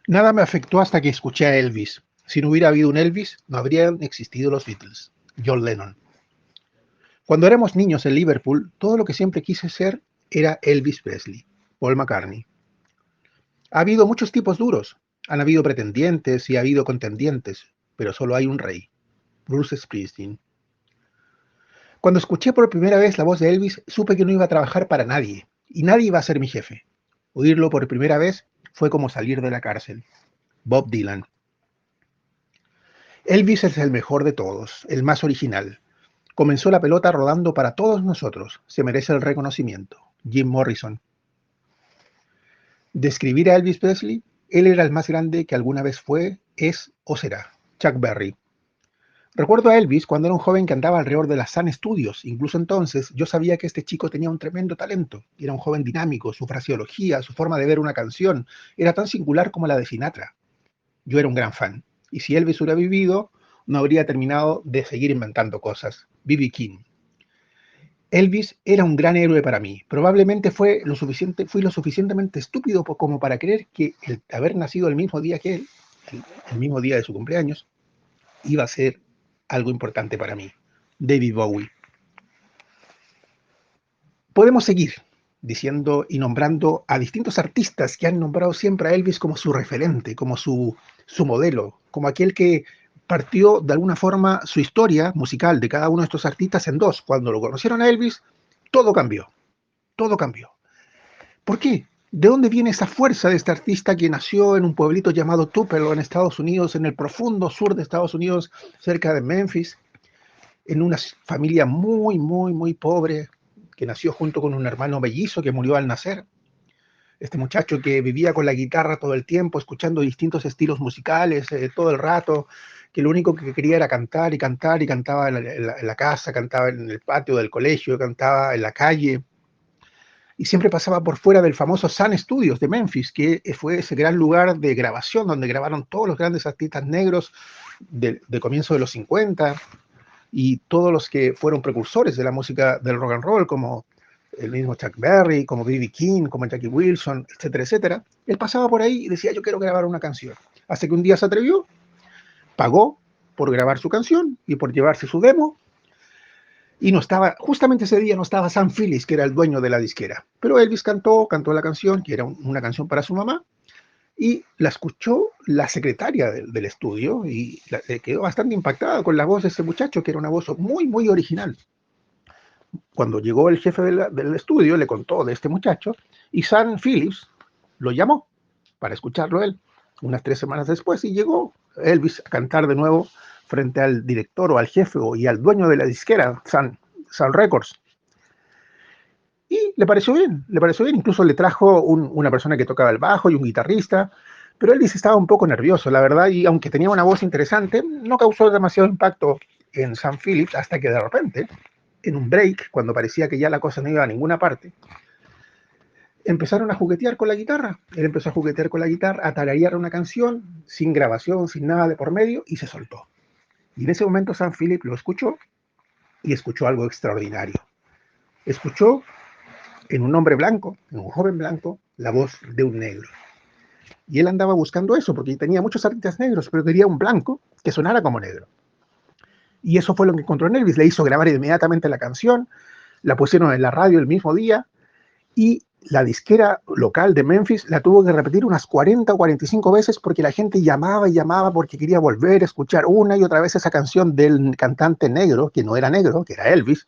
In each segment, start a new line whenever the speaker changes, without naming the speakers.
Nada me afectó hasta que escuché a Elvis. Si no hubiera habido un Elvis, no habrían existido los Beatles. John Lennon. Cuando éramos niños en Liverpool, todo lo que siempre quise ser era Elvis Presley, Paul McCartney. Ha habido muchos tipos duros, han habido pretendientes y ha habido contendientes, pero solo hay un rey, Bruce Springsteen. Cuando escuché por primera vez la voz de Elvis, supe que no iba a trabajar para nadie, y nadie iba a ser mi jefe. Oírlo por primera vez fue como salir de la cárcel. Bob Dylan. Elvis es el mejor de todos, el más original. Comenzó la pelota rodando para todos nosotros. Se merece el reconocimiento. Jim Morrison. Describir a Elvis Presley, él era el más grande que alguna vez fue, es o será. Chuck Berry. Recuerdo a Elvis cuando era un joven que andaba alrededor de la Sun Studios. Incluso entonces yo sabía que este chico tenía un tremendo talento. Era un joven dinámico, su fraseología, su forma de ver una canción era tan singular como la de Sinatra. Yo era un gran fan. Y si Elvis hubiera vivido, no habría terminado de seguir inventando cosas. B.B. King. Elvis era un gran héroe para mí. Probablemente fui lo suficientemente estúpido como para creer que el haber nacido el mismo día que él, el mismo día de su cumpleaños, iba a ser algo importante para mí. David Bowie. Podemos seguir diciendo y nombrando a distintos artistas que han nombrado siempre a Elvis como su referente, como su modelo, como aquel que partió de alguna forma su historia musical de cada uno de estos artistas en dos. Cuando lo conocieron a Elvis, todo cambió, todo cambió. ¿Por qué? ¿De dónde viene esa fuerza de este artista que nació en un pueblito llamado Tupelo en Estados Unidos, en el profundo sur de Estados Unidos, cerca de Memphis, en una familia muy, muy, muy pobre, que nació junto con un hermano mellizo que murió al nacer? Este muchacho que vivía con la guitarra todo el tiempo, escuchando distintos estilos musicales todo el rato, que lo único que quería era cantar y cantar y cantaba en la casa, cantaba en el patio del colegio, cantaba en la calle, y siempre pasaba por fuera del famoso Sun Studios de Memphis, que fue ese gran lugar de grabación donde grabaron todos los grandes artistas negros de comienzo de los 50 y todos los que fueron precursores de la música del rock and roll, como el mismo Chuck Berry, como B.B. King, como Jackie Wilson, etcétera, etcétera. Él pasaba por ahí y decía, yo quiero grabar una canción. Hasta que un día se atrevió, pagó por grabar su canción y por llevarse su demo, y no estaba, justamente ese día no estaba Sam Phillips, que era el dueño de la disquera. Pero Elvis cantó la canción, que era una canción para su mamá, y la escuchó la secretaria del estudio y quedó bastante impactada con la voz de ese muchacho, que era una voz muy, muy original. Cuando llegó el jefe del estudio, le contó de este muchacho y Sam Phillips lo llamó para escucharlo él unas 3 semanas después, y llegó Elvis a cantar de nuevo frente al director o al jefe y al dueño de la disquera, Sun Records. Y le pareció bien, incluso le trajo una persona que tocaba el bajo y un guitarrista, pero Elvis estaba un poco nervioso, la verdad, y aunque tenía una voz interesante, no causó demasiado impacto en Sam Phillips hasta que de repente, en un break, cuando parecía que ya la cosa no iba a ninguna parte, empezaron a juguetear con la guitarra. Él empezó a juguetear con la guitarra, a tararear una canción, sin grabación, sin nada de por medio, y se soltó. Y en ese momento Sam Phillips lo escuchó y escuchó algo extraordinario. Escuchó en un hombre blanco, en un joven blanco, la voz de un negro. Y él andaba buscando eso, porque tenía muchos artistas negros, pero quería un blanco que sonara como negro. Y eso fue lo que encontró en Elvis. Le hizo grabar inmediatamente la canción, la pusieron en la radio el mismo día, y la disquera local de Memphis la tuvo que repetir unas 40 o 45 veces porque la gente llamaba y llamaba porque quería volver a escuchar una y otra vez esa canción del cantante negro, que no era negro, que era Elvis,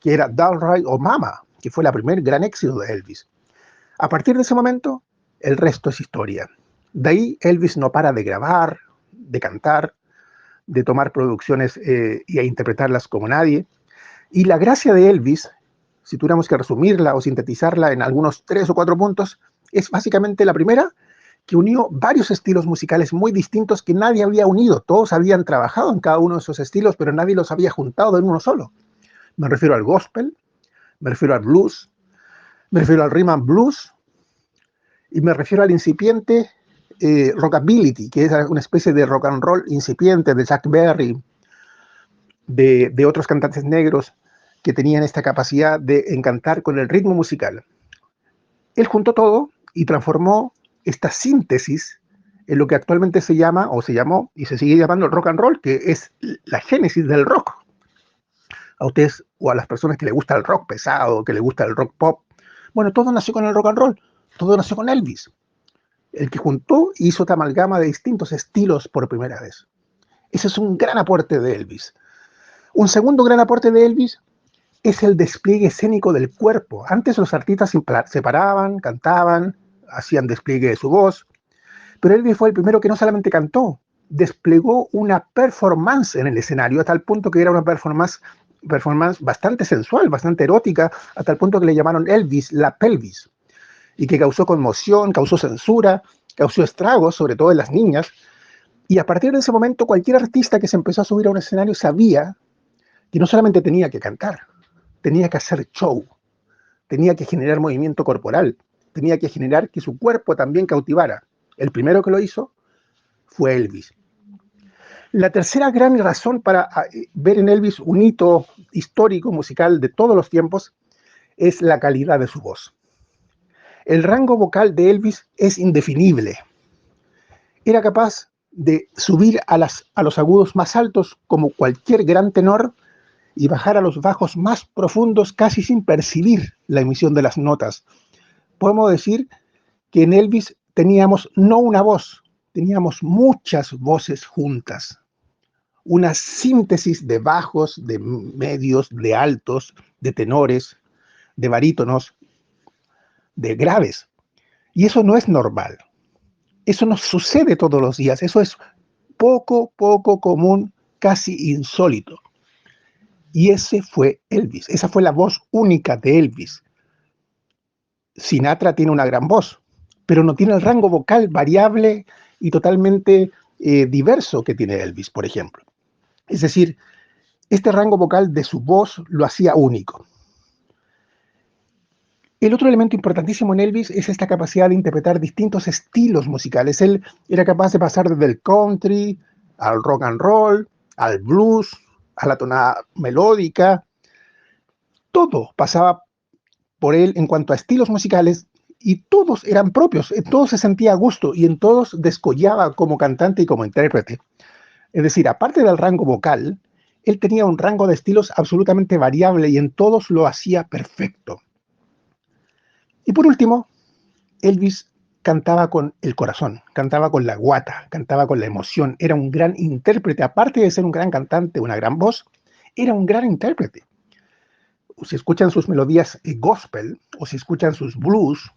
que era Downright o Mama, que fue la primer gran éxito de Elvis. A partir de ese momento, el resto es historia. De ahí Elvis no para de grabar, de cantar, de tomar producciones y a interpretarlas como nadie. Y la gracia de Elvis, si tuviéramos que resumirla o sintetizarla en algunos 3 o 4 puntos, es básicamente la primera, que unió varios estilos musicales muy distintos que nadie había unido. Todos habían trabajado en cada uno de esos estilos, pero nadie los había juntado en uno solo. Me refiero al gospel, me refiero al blues, me refiero al rhythm and blues, y me refiero al incipiente rockabilly, que es una especie de rock and roll incipiente de Chuck Berry, de otros cantantes negros que tenían esta capacidad de encantar con el ritmo musical. Él juntó todo y transformó esta síntesis en lo que actualmente se llama, o se llamó, y se sigue llamando rock and roll, que es la génesis del rock. A ustedes o a las personas que les gusta el rock pesado, que les gusta el rock pop, bueno, todo nació con el rock and roll, todo nació con Elvis, el que juntó y hizo esta amalgama de distintos estilos por primera vez. Ese es un gran aporte de Elvis. Un segundo gran aporte de Elvis es el despliegue escénico del cuerpo. Antes los artistas se paraban, cantaban, hacían despliegue de su voz, pero Elvis fue el primero que no solamente cantó, desplegó una performance en el escenario, a tal punto que era una performance bastante sensual, bastante erótica, a tal punto que le llamaron Elvis la pelvis, y que causó conmoción, causó censura, causó estragos, sobre todo en las niñas. Y a partir de ese momento, cualquier artista que se empezó a subir a un escenario sabía que no solamente tenía que cantar, tenía que hacer show, tenía que generar movimiento corporal, tenía que generar que su cuerpo también cautivara. El primero que lo hizo fue Elvis. La tercera gran razón para ver en Elvis un hito histórico musical de todos los tiempos es la calidad de su voz. El rango vocal de Elvis es indefinible. Era capaz de subir a los agudos más altos como cualquier gran tenor y bajar a los bajos más profundos casi sin percibir la emisión de las notas. Podemos decir que en Elvis teníamos no una voz, teníamos muchas voces juntas. Una síntesis de bajos, de medios, de altos, de tenores, de barítonos, de graves. Y eso no es normal. Eso no sucede todos los días. Eso es poco común, casi insólito. Y ese fue Elvis. Esa fue la voz única de Elvis. Sinatra tiene una gran voz, pero no tiene el rango vocal variable y totalmente diverso que tiene Elvis, por ejemplo. Es decir, este rango vocal de su voz lo hacía único. El otro elemento importantísimo en Elvis es esta capacidad de interpretar distintos estilos musicales. Él era capaz de pasar desde el country al rock and roll, al blues, a la tonada melódica. Todo pasaba por él en cuanto a estilos musicales y todos eran propios, en todos se sentía a gusto y en todos descollaba como cantante y como intérprete. Es decir, aparte del rango vocal, él tenía un rango de estilos absolutamente variable y en todos lo hacía perfecto. Y por último, Elvis cantaba con el corazón, cantaba con la guata, cantaba con la emoción, era un gran intérprete, aparte de ser un gran cantante, una gran voz, era un gran intérprete. Si escuchan sus melodías gospel o si escuchan sus blues,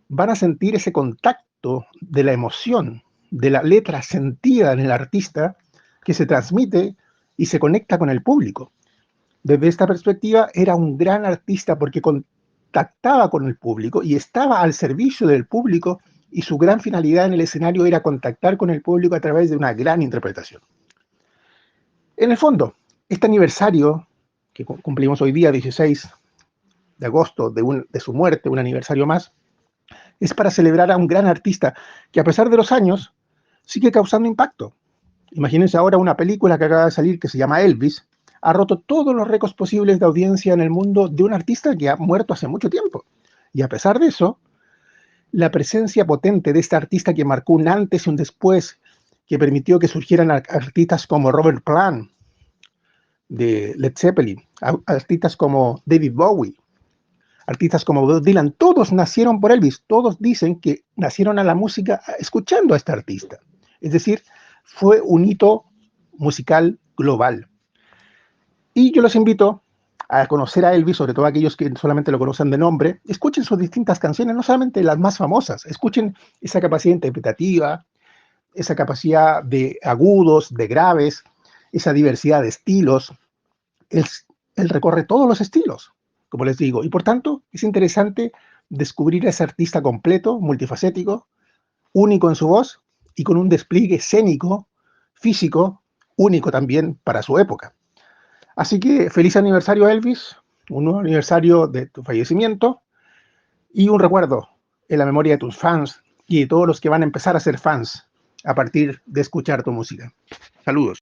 van a sentir ese contacto de la emoción, de la letra sentida en el artista que se transmite y se conecta con el público. Desde esta perspectiva, era un gran artista porque contactaba con el público y estaba al servicio del público y su gran finalidad en el escenario era contactar con el público a través de una gran interpretación. En el fondo, este aniversario que cumplimos hoy día, 16 de agosto, de su muerte, un aniversario más, es para celebrar a un gran artista que a pesar de los años sigue causando impacto. Imagínense ahora una película que acaba de salir que se llama Elvis, ha roto todos los récords posibles de audiencia en el mundo de un artista que ha muerto hace mucho tiempo. Y a pesar de eso, la presencia potente de este artista que marcó un antes y un después, que permitió que surgieran artistas como Robert Plant, de Led Zeppelin, artistas como David Bowie, artistas como Bob Dylan, todos nacieron por Elvis, todos dicen que nacieron a la música escuchando a este artista. Es decir, fue un hito musical global. Y yo los invito a conocer a Elvis, sobre todo aquellos que solamente lo conocen de nombre, escuchen sus distintas canciones, no solamente las más famosas, escuchen esa capacidad interpretativa, esa capacidad de agudos, de graves, esa diversidad de estilos. Él recorre todos los estilos, como les digo, y por tanto es interesante descubrir a ese artista completo, multifacético, único en su voz y con un despliegue escénico, físico, único también para su época. Así que feliz aniversario, Elvis, un nuevo aniversario de tu fallecimiento y un recuerdo en la memoria de tus fans y de todos los que van a empezar a ser fans a partir de escuchar tu música. Saludos.